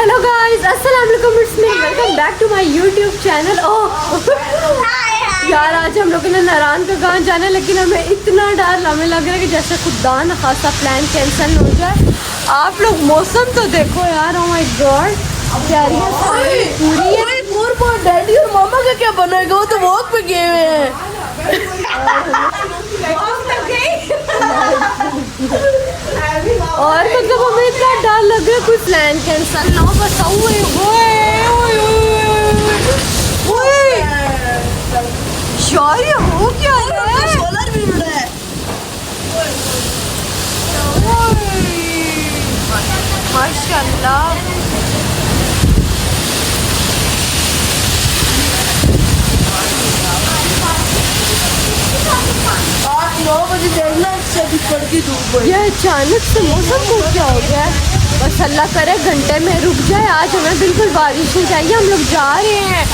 Hello guys, अस्सलाम वालेकुम, it's me, welcome back to my YouTube channel. यार आज हम लोगों ने नारायण का गाँव जाना, लेकिन हमें इतना डर हमें लग रहा है कि जैसे खुदा न खासा प्लान कैंसिल हो जाए। आप लोग मौसम तो देखो यार, ओ माय गॉड, पूरी है। डैडी और मामा का क्या बनेगा, वो तो वॉक पे गए हुए हैं। और मतलब हमें इतना डर लग रहा है कोई प्लान कैंसिल ना हो। बस यार ये हो क्या है? सोलर भी उड़ रहा है। माशाल्लाह। 8-9 बजे देखना, सभी पड़ की धूप है। ये अचानक से मौसम को क्या हो गया है? बस अल्लाह करे घंटे में रुक जाए। आज हमें बिल्कुल बारिश नहीं चाहिए, हम लोग जा रहे हैं।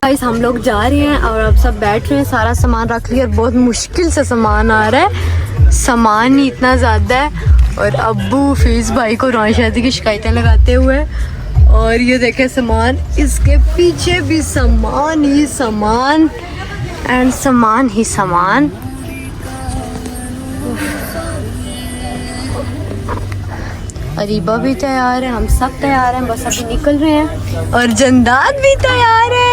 गाइस हम लोग जा रहे हैं और अब सब बैठ रहे हैं, सारा सामान रख लिया। बहुत मुश्किल से सामान आ रहा है, सामान ही इतना ज़्यादा है। और अब्बू फीस भाई को रोन शादी की शिकायतें लगाते हुए, और ये देखे सामान, इसके पीछे भी सामान ही सामान एंड सामान ही सामान। अरीबा भी तैयार है, हम सब तैयार हैं, बस अभी निकल रहे हैं। और जंदात भी तैयार है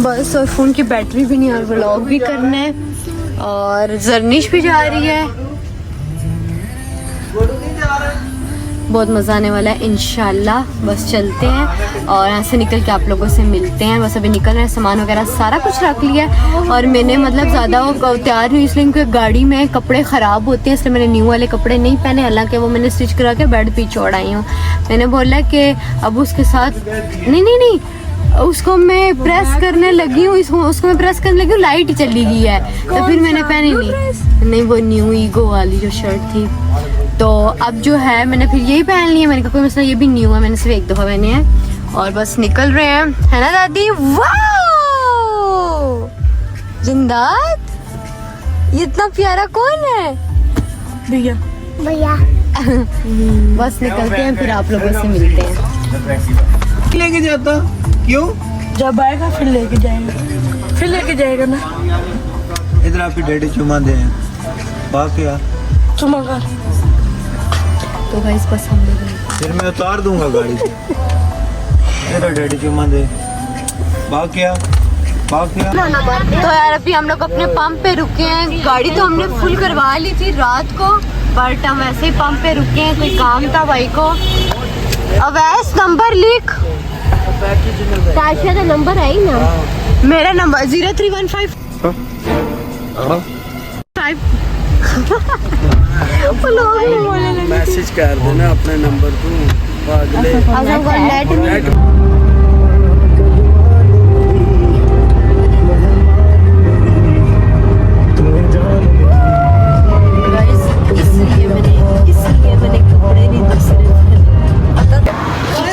बस, और फ़ोन की बैटरी भी नहीं, और व्लॉग भी करना है। और जर्निश भी जा रही है, बहुत मज़ा आने वाला है इंशाल्लाह। बस चलते हैं और यहाँ से निकल के आप लोगों से मिलते हैं। बस अभी निकल रहे हैं, सामान वगैरह सारा कुछ रख लिया है। और मैंने मतलब ज़्यादा वो तैयार नहीं, इसलिए क्योंकि गाड़ी में कपड़े ख़राब होते हैं, इसलिए मैंने न्यू वाले कपड़े नहीं पहने। हालांकि वो मैंने स्टिच करा के बेड पे छोड़ आई हूँ। मैंने बोला कि अब उसके साथ नहीं उसको मैं प्रेस करने लगी हूँ, उसको मैं प्रेस करने लगी हूँ, लाइट चली गई है, तो फिर मैंने पहनी नहीं वो न्यू ईगो वाली जो शर्ट थी। तो अब जो है मैंने फिर यही पहन ली है। मैंने कहा कोई मसला, ये भी न्यू है, मैंने सिर्फ एक दफ़ा पहने हैं। और बस निकल रहे हैं, है ना दादी? वाह जिंदात, ये इतना प्यारा कौन है? भैया बस निकलते हैं, फिर आप लोगों से मिलते हैं। लेके जाता क्यों? जब आएगा फिर लेके जाएगा ना। इधर आपकी डैडी चुमा दे बाकी यार चुमा कर। तो गाइस बस हम लोग फिर मैं उतार दूंगा गाड़ी से। इधर डैडी चुमा दे बाकी यार। तो यार अभी हम लोग अपने पंप पे रुके हैं। गाड़ी तो हमने फुल करवा ली थी रात को, बट हम ऐसे ही पंप पे रुके हैं, कोई काम था भाई को। अवैस नंबर लिख, ताशा का नंबर है ही ना। मेरा नंबर 0315 मैसेज कर देना अपने नंबर को। नेट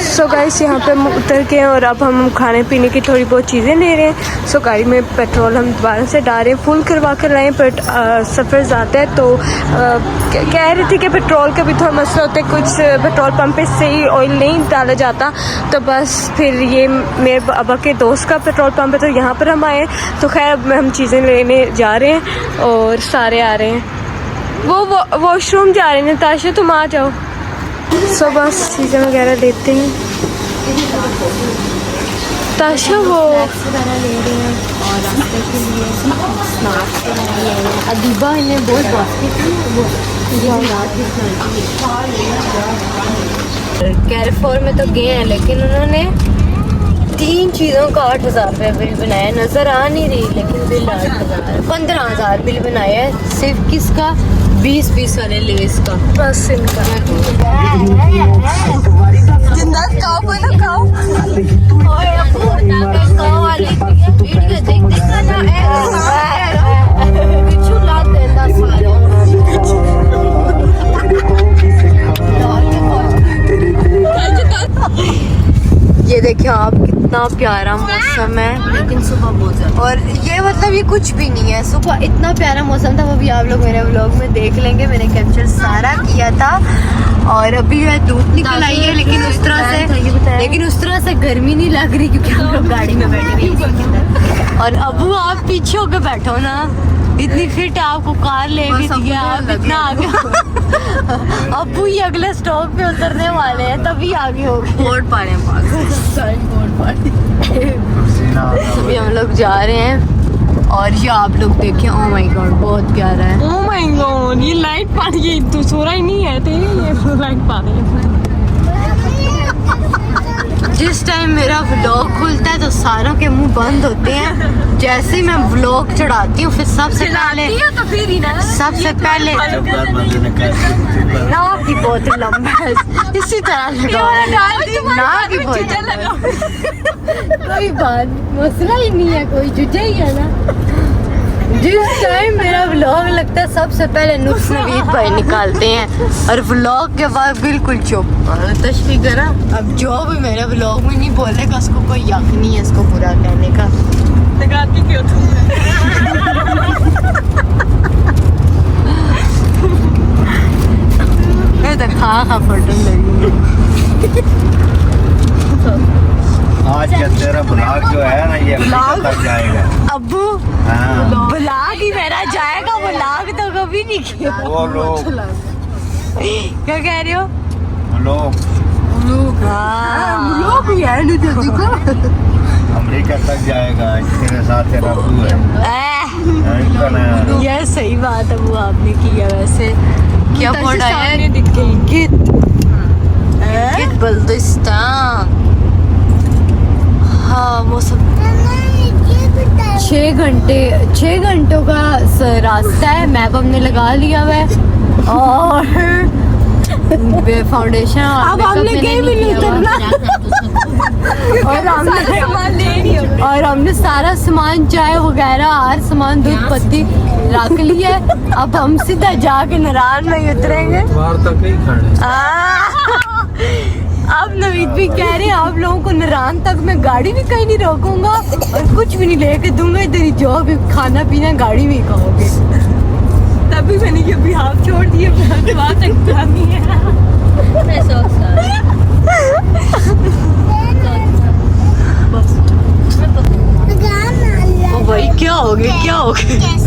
सो गाइस यहाँ पे हम उतर के हैं और अब हम खाने पीने की थोड़ी बहुत चीज़ें ले रहे हैं। सो गाड़ी में पेट्रोल हम दोबारा से डाल रहे हैं, फुल करवा कर लाएँ, बट सफ़र ज़्यादा है तो कह रही थी कि पेट्रोल का भी थोड़ा मसला होता है, कुछ पेट्रोल पंप पे सही ऑयल नहीं डाला जाता। तो बस फिर ये मेरे अब्बा के दोस्त का पेट्रोल पंप है, तो यहाँ पर हम आए। तो खैर हम चीज़ें लेने जा रहे हैं और सारे आ रहे हैं। वो वॉशरूम जा रहे हैं, नताशा तुम आ जाओ। सो बस चीज़ें वगैरह लेते हैं। ताशा वो वगैरह ले रहे हैं और रास्ते के लिए स्नैक्स वगैरह ले रहे हैं। अदीबा इन्हें बहुत बास्केट कैरफोर में तो गए हैं, लेकिन उन्होंने 3 चीज़ों का 8,000 रुपये बिल बनाया। नज़र आ नहीं रही, लेकिन बिल 8,000 15,000 बिल बनाया है। सिर्फ किसका? 20 पीस वाले लेस का। बस इनका जिंदा खाओ, बोलो खाओ। ओए अपू बता के खाओ वाली वीडियो देख ना किछु ला देंदा सारा। यहाँ कितना प्यारा मौसम है, लेकिन सुबह बहुत ज्यादा। और ये मतलब ये कुछ भी नहीं है। सुबह इतना प्यारा मौसम था, वो भी आप लोग मेरे व्लॉग में देख लेंगे, मैंने कैप्चर सारा किया था। और अभी है धूप निकल आई है, लेकिन उस तरह से गर्मी नहीं लग रही क्योंकि हम लोग गाड़ी में बैठे हैं। और अबू आप पीछे होकर बैठो ना, इतनी फिट आपको कार लेके दिया, आप इतना आगे। अबू ये अगले स्टॉप पे उतरने वाले हैं, तभी आगे हो गए। बोर्ड पाड़े अभी हम लोग जा रहे हैं और ये आप लोग देखें, ओह माय गॉड बहुत प्यारा है। ओह माय गॉड, ये लाइट पा रही है, तो सो रहा ही नहीं है तेरी, ये लाइट पा रही है। जिस टाइम मेरा व्लॉग खुलता है तो सारों के मुंह बंद होते हैं। जैसे ही मैं व्लॉग चढ़ाती हूँ फिर सबसे पहले ना की बोतल लंबा है, इसी तरह ना की बोतल। कोई बात मसला ही नहीं है, कोई जुझे ही है ना। जिस टाइम मेरा व्लॉग लगता है सबसे पहले नुक्स नवीद भाई निकालते हैं और व्लॉग के बाद बिल्कुल चुप। तशबीह करा, अब जो भी मेरे व्लॉग में नहीं बोलेगा उसको कोई यक नहीं है इसको बुरा कहने का। लगाती क्यों खा फटन लगी। आज का तेरा ब्लॉग जो है ना, ये अफ्रीका तक जाएगा। अब्बू हाँ, ब्लॉग ही मेरा जाएगा, व्लॉग तो कभी नहीं किया। वो लोग क्या कह रहे हो? लोग हाँ भी है नहीं तो अमेरिका तक जाएगा। तेरे साथ तेरा अबू है। ये सही बात है, वो आपने किया। वैसे क्या बोल रहा है? गित बल्दिस्तान। हाँ मौसम 6 घंटों का रास्ता है, मैप हमने लगा लिया हुआ है और फाउंडेशन अब हमने गेम ही नहीं करना। और हमने सारा सामान चाय वगैरह हर सामान दूध पत्ती रख ली है। अब हम सीधा जाके नारायण में उतरेंगे। बाहर तक ही खड़े। अब नवीद भी कह रहे हैं आप लोगों को नारायण तक मैं गाड़ी भी कहीं नहीं रोकूंगा और कुछ भी नहीं लेके दूंगा, इधर ही जो भी खाना पीना गाड़ी में ही खाओगे। तभी मैंने ये भी हाथ छोड़ दिए, वहाँ तक जानी है। ओ भाई क्या हो गया, क्या हो गया?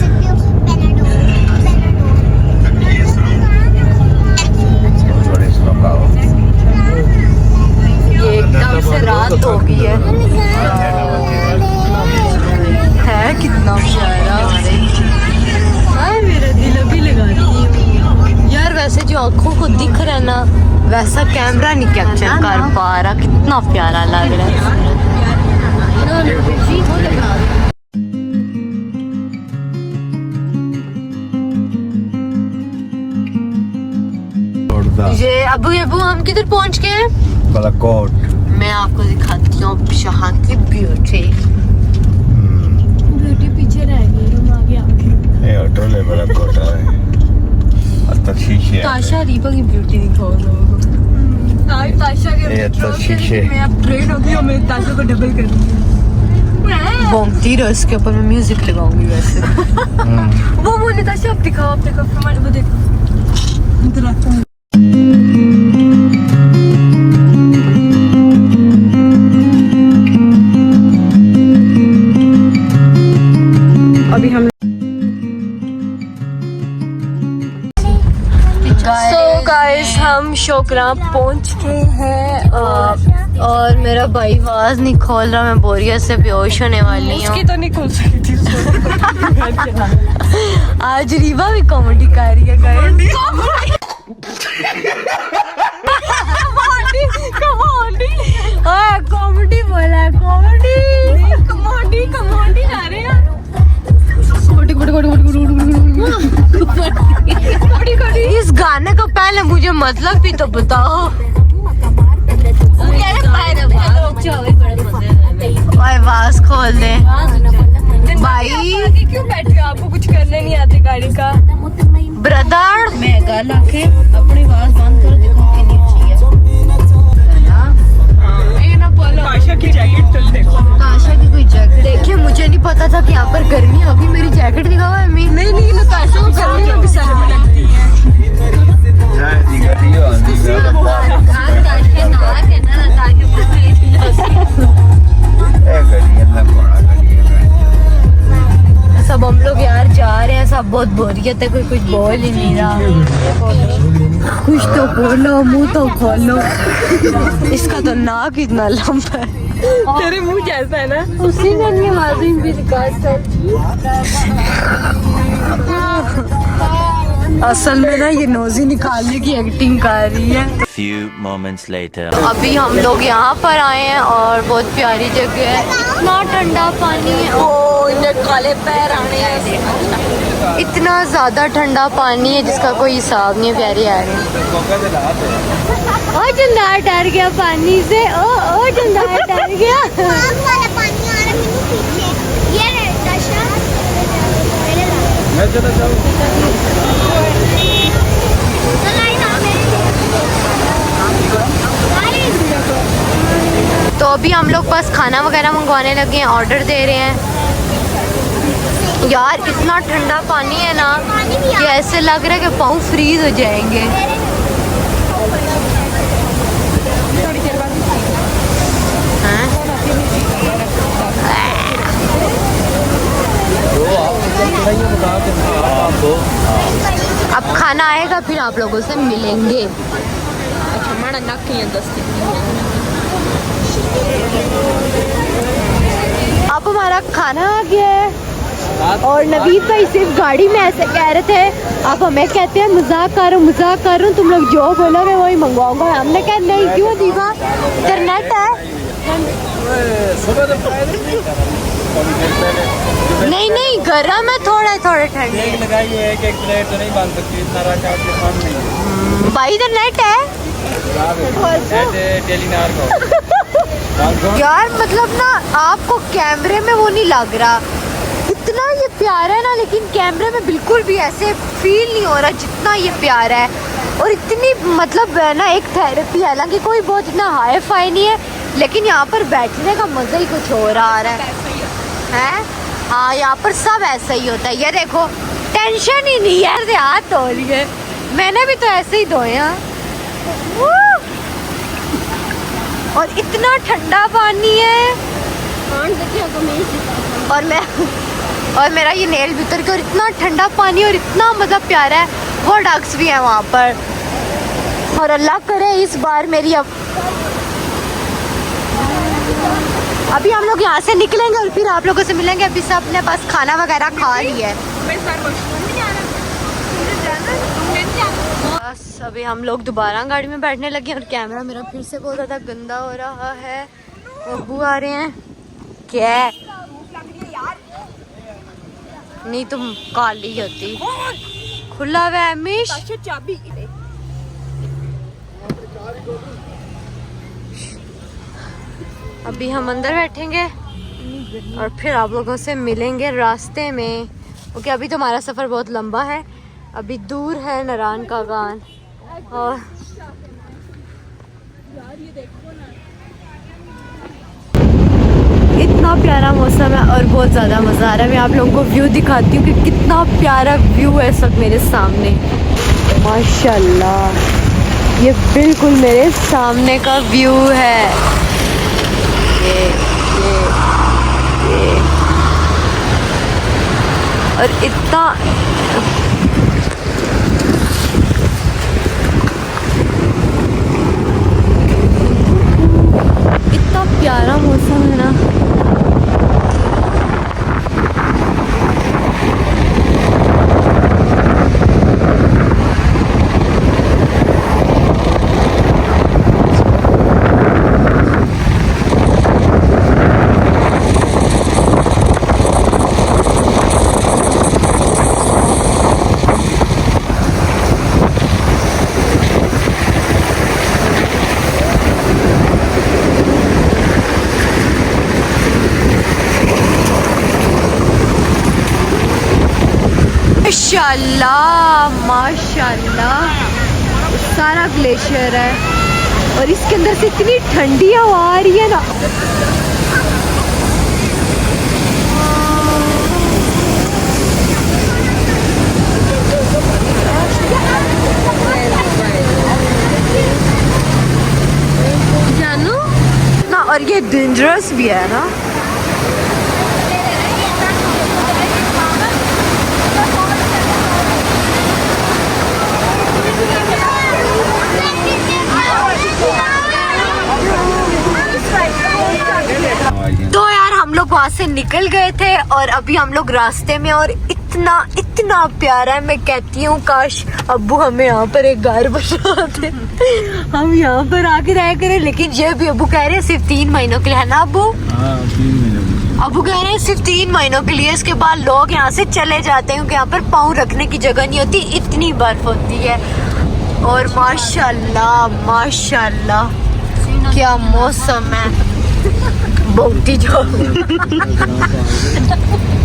ये एकदम से रात हो गई है कितना प्यारा। हाय मेरा दिल अभी लगाती हूँ यार। वैसे जो आँखों को दिख रहा है ना, वैसा कैमरा नहीं कैप्चर कर पा रहा। कितना प्यारा लग रहा है। ये अबू हम किधर पहुंच गए हैं? बालाकोट। मैं आपको दिखाती हूँ यहाँ की ब्यूटी। ब्यूटी पीछे रह गई, हम आगे आ गए। ये होटल है बालाकोट है। अंदर शीशे हैं। ताशा रीबा की ब्यूटी दिखाओ लोगों को। आज ताशा के ये अंदर शीशे। मैं अब ट्रेन होगी और मैं ताशा को डबल कर दूंगी। बोमती रहो, इसके ऊपर मैं म्यूजिक लगाऊंगी वैसे। वो बोले ताशा अब दिखाओ, अब देखो हमारे को देखो। अभी हम गाइस हम शोकरा पहुंच गए हैं और मेरा भाई आवाज नहीं खोल रहा, मैं बोरियत से बेहोश होने वाली हूँ। उसकी तो नहीं खोल सकती। आज रीवा भी कॉमेडी कर रही है गाइस। कॉमेडी बोला है, कमोडी ला रहे हैं। इस गाने का पहले मुझे मतलब भी तो बताओ। आवाज खोल दे भाई। क्यों बैठे हो? आपको कुछ करने नहीं आते गाड़ी का? ब्रदर मैं गाल आके अपनी आवाज बंद कर, देखो कितनी अच्छी है। ये ना बोलो। ताशा की जैकेट तो देखो। ताशा की कोई जैकेट देखिए, मुझे नहीं पता था कि यहाँ पर गर्मी होगी। मेरी जैकेट दिखाओ अम्मी। नहीं नहीं ताशा को गर्मी में भी सारे में लगती है। सब हम लोग यार जा रहे हैं, सब बहुत बोरियत है, कोई कुछ बोल ही नहीं रहा। कुछ तो बोलो, मुंह तो खोलो। इसका तो नाक इतना लंबा है। तेरे मुंह जैसा है ना। उसी ने नहीं मालूम भी असल में ना ये नोजी निकालने की एक्टिंग कर रही है। Few moments later. अभी हम लोग यहाँ पर आए हैं और बहुत प्यारी जगह है, इतना ठंडा पानी है। ओ इन्हें काले पैर आने हैं। इतना ज़्यादा ठंडा पानी है जिसका कोई हिसाब नहीं है। प्यारी आ रही ओ जंदार डर गया पानी से। ओ जंदार डर गया। तो अभी हम लोग बस खाना वगैरह मंगवाने लगे हैं, ऑर्डर दे रहे हैं। यार इतना ठंडा पानी है ना कि ऐसे लग रहा है कि पाँव फ्रीज हो जाएंगे। अब खाना आएगा फिर आप लोगों से मिलेंगे। अच्छा माड़ा नक ही दस्ती। अब हमारा खाना आ गया है और नवीद भाई सिर्फ गाड़ी में ऐसे कह रहे थे, आप हमें कहते हैं मजाक कर रहा हूँ, तुम लोग जो बोलोगे वही मंगवाऊंगा। हमने कहा नहीं, क्यों दीवा, इंटरनेट है। नहीं गर्म है, थोड़े ठंडे लगाई हुई है कि एक प्लेट तो नहीं बांध सकती, इतना रश आपके सामने है। भाई इधर नेट है टेलीनार को। यार मतलब ना आपको कैमरे में वो नहीं लग रहा, इतना ये प्यारा है ना, लेकिन कैमरे में बिल्कुल भी ऐसे फील नहीं हो रहा जितना ये प्यारा है। और इतनी मतलब है ना एक थेरेपी, हालांकि कोई बहुत इतना हाई फाई नहीं है, लेकिन यहाँ पर बैठने का मजा ही कुछ और आ रहा है। हाँ यहाँ पर सब ऐसा ही होता है। ये देखो टेंशन ही नहीं है, ऐसे हाथ धो लिए, मैंने भी तो ऐसे ही धोए हैं। और इतना ठंडा पानी है और मेरा ये नेल भी उतर के, और इतना ठंडा पानी और इतना मतलब प्यारा है। वो डक्स भी है वहाँ पर, और अल्लाह करे इस बार मेरी अभी हम लोग यहाँ से निकलेंगे और फिर आप लोगों से मिलेंगे। अभी सब ने बस खाना वगैरह खा लिया है। बस अभी हम लोग दोबारा गाड़ी में बैठने लगे और कैमरा मेरा फिर से बहुत ज़्यादा गंदा हो रहा है। अब्बू आ रहे हैं क्या? नहीं तुम काली होती। खुला हुआ है मिश। चाबी अभी हम अंदर बैठेंगे और फिर आप लोगों से मिलेंगे रास्ते में, क्योंकि अभी तो हमारा सफ़र बहुत लंबा है। अभी दूर है नारायण का गान और इतना प्यारा मौसम है और बहुत ज़्यादा मज़ा आ रहा है। मैं आप लोगों को व्यू दिखाती हूँ कि कितना प्यारा व्यू है सब मेरे सामने। माशाल्लाह ये बिल्कुल मेरे सामने का व्यू है। ये और इतना प्यारा मौसम है ना। माशाल्लाह माशाल्लाह सारा ग्लेशियर है। और इसके अंदर से इतनी ठंडी हवा आ रही है ना। जानू ना, और ये डेंजरस भी है ना। तो यार हम लोग वहाँ से निकल गए थे और अभी हम लोग रास्ते में, और इतना इतना प्यारा है, मैं कहती हूँ काश अब्बू हमें यहाँ पर एक घर बना दे, हम यहाँ पर आके रह करें। लेकिन ये भी अब्बू कह रहे हैं सिर्फ 3 महीनों के लिए, है ना अब्बू? हाँ 3 महीने। अब्बू कह रहे हैं सिर्फ 3 महीनों के लिए, इसके बाद लोग यहाँ से चले जाते हैं क्योंकि यहाँ पर पाँव रखने की जगह नहीं होती, इतनी बर्फ होती है। और माशाल्लाह माशाल्लाह क्या मौसम है, बहुत ही जो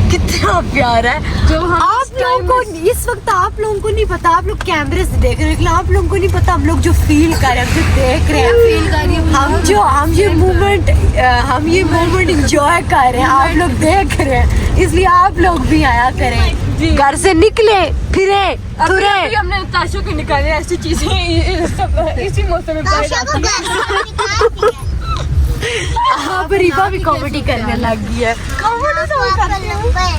कितना प्यारा है। जो आप लोगों को इस वक्त, आप लोगों को नहीं पता, आप लोग कैमरे से देख रहे हैं, आप लोगों को नहीं पता हम लोग जो फील कर रहे हैं, जो देख रहे हैं, फील कर रहे हैं, हम ये मोमेंट एंजॉय कर रहे हैं, आप लोग देख रहे हैं, इसलिए आप लोग भी आया करें, घर से निकले फिरे तुरे। हमने ताशों के निकाले ऐसी चीजें सब इसी मौसम में पाई जाती हैं। हाँ रीबा भी कॉमेडी करने लग गई है,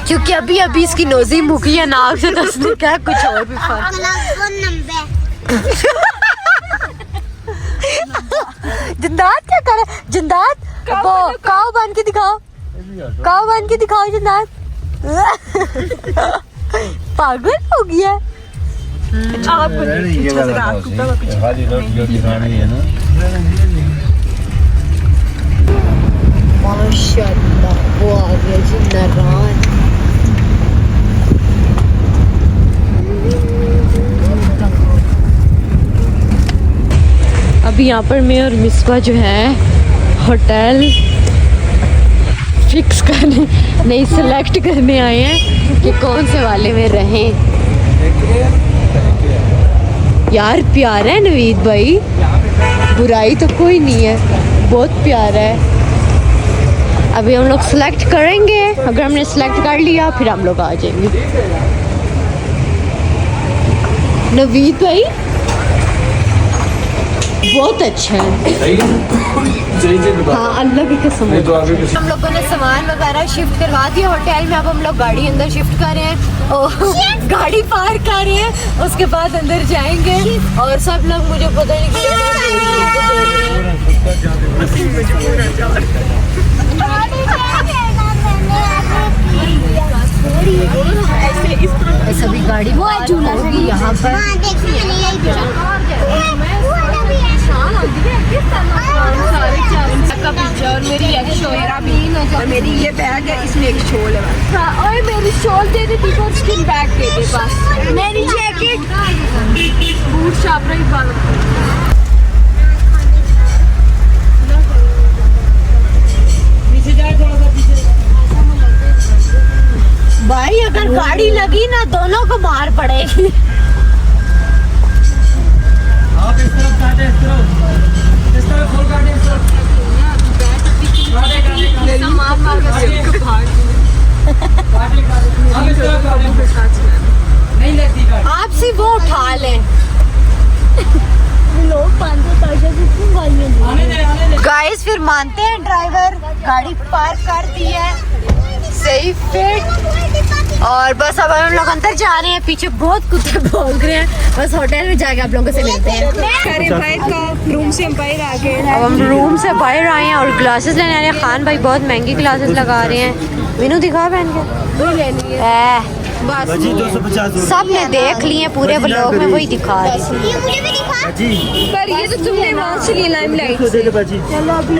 क्योंकि अभी अभी इसकी नोजी मुकी है नाक से, तो उसने क्या कुछ और भी फर्क। जिंदात क्या करे, जिंदात काव बन के दिखाओ, काव बन के दिखाओ जिंदात। पागल हो गया। माशाल्लाह वो आ गया जी नारायण। अभी यहाँ पर मैं और मिसबा जो है होटल फिक्स करने नहीं सेलेक्ट करने आए हैं कि कौन से वाले में रहें। यार प्यारा है नवीद भाई, बुराई तो कोई नहीं है, बहुत प्यारा है। अभी हम लोग सेलेक्ट करेंगे, अगर हमने सेलेक्ट कर लिया फिर हम लोग आ जाएंगे। नवीद भाई बहुत अच्छा है, हाँ अल्लाह की कसम। हम लोगों ने सामान वगैरह शिफ्ट करवा दिया होटल में, अब हम लोग गाड़ी अंदर शिफ्ट कर रहे हैं और गाड़ी पार्क कर रहे हैं, उसके बाद अंदर जाएंगे। और सब लोग मुझे पता नहीं सभी गाड़ी होगी यहाँ पर। और मेरी एक शोल, और मेरी ये बैग है, इसमें एक शोल है। हाँ और मेरी शोल दे दे, और स्किन बैग दे दे बस। मेरी जैकेट, बूट शाप रही बाल। भाई अगर गाड़ी लगी ना दोनों को मार पड़ेगी। आप इस तरफ काटे, इस तरफ फुल काटे, इस तरफ आप सिर्फ वो उठा लें। गाइस फिर मानते हैं ड्राइवर, गाड़ी पार्क कर दी है, सही फिट। और बस अब हम लोग अंदर जा रहे हैं, पीछे बहुत कुत्ते भौंक रहे हैं, बस होटल में जाके आप लोगों से मिलते हैं। रूम से हम बाहर आ गए हैं। अब हम रूम से बाहर आए हैं और ग्लासेस लेने आ रहे हैं। खान भाई बहुत महंगी ग्लासेस लगा रहे हैं। मीनू दिखा पहन के, बस सब ने देख लिए पूरे ब्लॉग में, वही दिखा रही पर ये तो तुमने वहाँ से लिया लाइमलाइट से। चलो अभी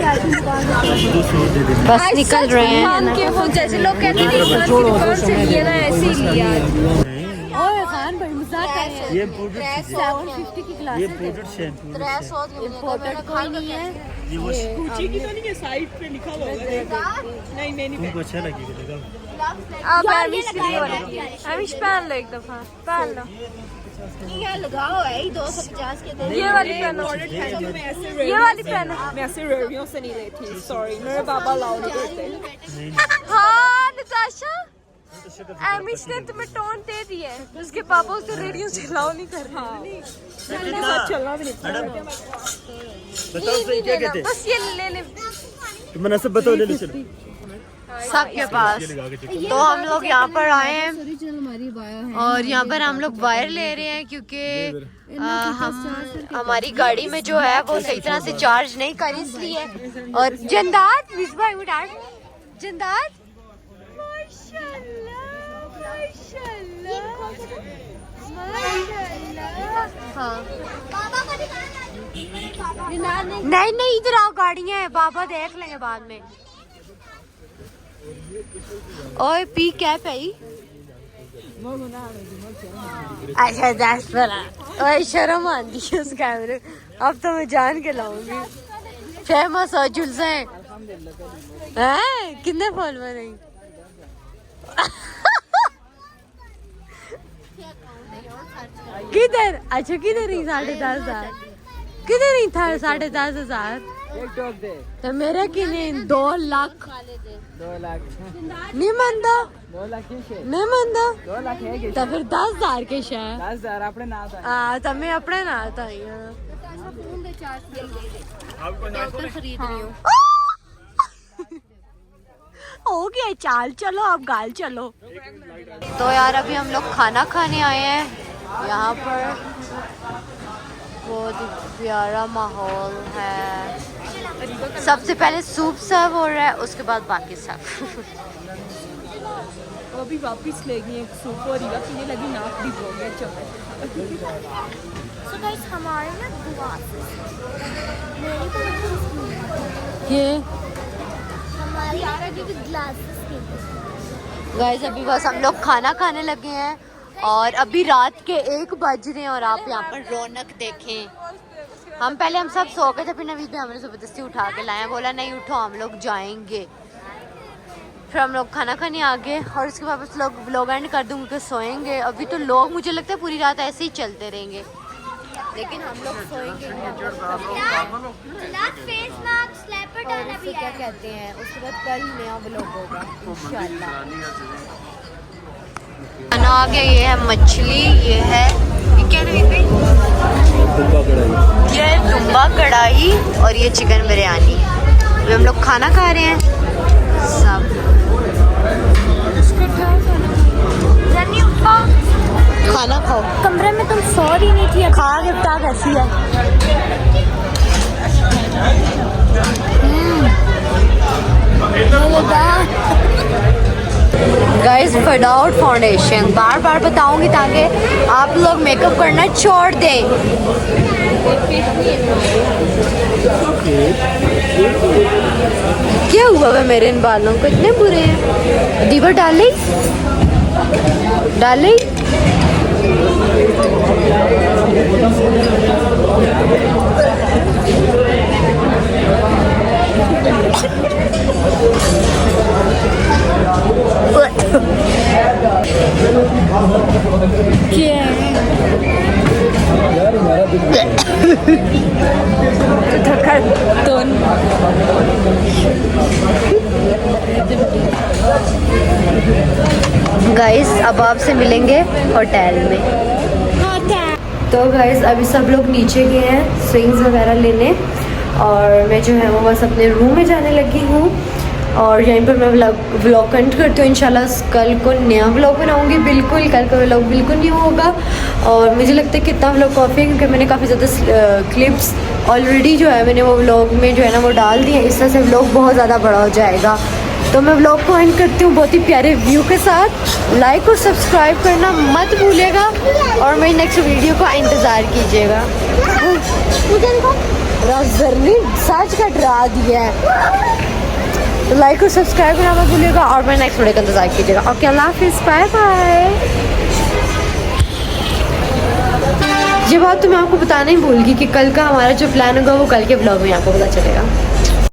बस निकल रहे हैं। खान के वो जैसे लोग कहते हैं खान की दुकान से लिया ना, ऐसे ही लिया। ओए खान भाई मजाक कर रहे हैं। ये इम्पोर्टेड 750 की ग्लास ये इम्पोर्टेड शैम्पू इम्पोर्टेड कोई नहीं है। ये वो कुची की तो नहीं है, साइड पे लिखा हुआ है। नहीं मैं नहीं तुमको अच्छा लगेगा। अब अमिश पहन लो, एक दफा पहन लो। लगाओ है 250 के दे। ये वाली पेन ये वाली पेन मैं ऐसे रेवियों से नहीं लेती, सॉरी, मेरे पापा लाओ नहीं करते। हाँ नताशा, एमिश ने तुम्हें टोन दे दी है, उसके पापा उसे रेडियो से अलाउ नहीं कर रहे। मेरे साथ चलना भी नहीं चाहिए। बताओ सही क्या कहते हैं? बस ये ले ले। तुम मना सब बताओ, ले लो चलो। सबके पास। तो हम लोग यहाँ पर आए हैं और यहाँ पर हम लोग वायर ले रहे हैं क्योंकि हम हमारी गाड़ी में जो है वो सही तरह से चार्ज नहीं कर इसलिए। और जंदात जंदात हाँ नहीं इधर आओ, गाड़ियाँ हैं, बाबा देख लेंगे बाद में। ओए पी कैप है ही। अच्छा 10 वाला। ओए शर्म आती है उस कैमरे। अब तो मैं जान के लाऊंगी। फेमस हो जुलसे हैं, कितने फॉलोअर हैं? किधर? अच्छा किधर ही 10,500? किधर ही था 10,500? तो मेरे किने 2 लाख। 2 लाख नहीं मनता, 2 लाख नहीं मनता। 2 लाख है कि तो फिर 10,000 के शायद। 10,000 अपने ना था। हाँ तो मैं अपने ना था खरीद रही हूँ। हो गया चाल, चलो अब गाल चलो। तो यार अभी हम लोग खाना खाने आए हैं यहाँ पर। बहुत ही प्यारा माहौल है। सबसे पहले सूप सर्व हो रहा है, उसके बाद बाकी सब। अभी वापस ले गई एक सूप और रीवा पीने लगी, नाक भी हो गया। चलो So guys, हमारे ना ग्लासेस ये हमारी ग्लासेस के गाइस अभी बस हम लोग खाना खाने लगे हैं और अभी रात के 1 बज रहे हैं और आप यहाँ पर रौनक देखें। हम सब सो गए थे, फिर नवीद भी हमने ज़बरदस्ती उठा के लाया, बोला नहीं उठो हम लोग जाएंगे। फिर हम लोग खाना खाने आ गए और उसके बाद बस लोग व्लॉग एंड कर दूँगी कि सोएंगे। अभी तो लोग मुझे लगता है पूरी रात ऐसे ही चलते रहेंगे, लेकिन हम लोग सोएंगे। फेस मास्क स्लैपर डालना भी क्या कहते हैं, उसके बाद कल नया व्लॉग होगा इंशाल्लाह। खाना आ गया, ये है मछली, ये है क्या ये तुम्बा कढ़ाई और ये चिकन बिरयानी। अभी हम लोग खाना खा रहे हैं सब। खाना खाओ, कमरे में तुम सो रही नहीं थी। खा के बता कैसी है। गाइस विदाउट फाउंडेशन, बार बार बताऊंगी ताकि आप लोग मेकअप करना छोड़ दें। क्या हुआ है मेरे इन बालों को, इतने बुरे हैं। दीवर डाल ली गाइस अब आपसे मिलेंगे होटल में। तो गाइस अभी सब लोग नीचे गए हैं स्विंग्स वगैरह लेने और मैं जो है वो बस अपने रूम में जाने लगी हूँ। और यहीं पर मैं व्लॉग कंटिन्यू करती हूँ। इंशाल्लाह कल को नया व्लॉग बनाऊँगी, बिल्कुल कल का व्लॉग बिल्कुल न्यू होगा। और मुझे लगता है कितना व्लॉग काफ़ी है क्योंकि मैंने काफ़ी ज़्यादा क्लिप्स ऑलरेडी जो है मैंने वो व्लॉग में जो है ना वो डाल दिए। इस तरह से व्लॉग बहुत ज़्यादा बड़ा हो जाएगा। तो मैं व्लॉग को एंड करती हूँ बहुत ही प्यारे व्यू के साथ। लाइक और सब्सक्राइब करना मत भूलिएगा और मेरी नेक्स्ट वीडियो का इंतज़ार कीजिएगा। रज़रनी सच का डरा दिया है। तो लाइक और सब्सक्राइब करना मत भूलिएगा और मेरे नेक्स्ट वीडियो का इंतज़ार कीजिएगा। ओके अल्लाह हाफिज़, बाय बाय। ये बात तो मैं आपको बताना ही भूल गई कि कल का हमारा जो प्लान होगा वो कल के व्लॉग में आपको पता चलेगा।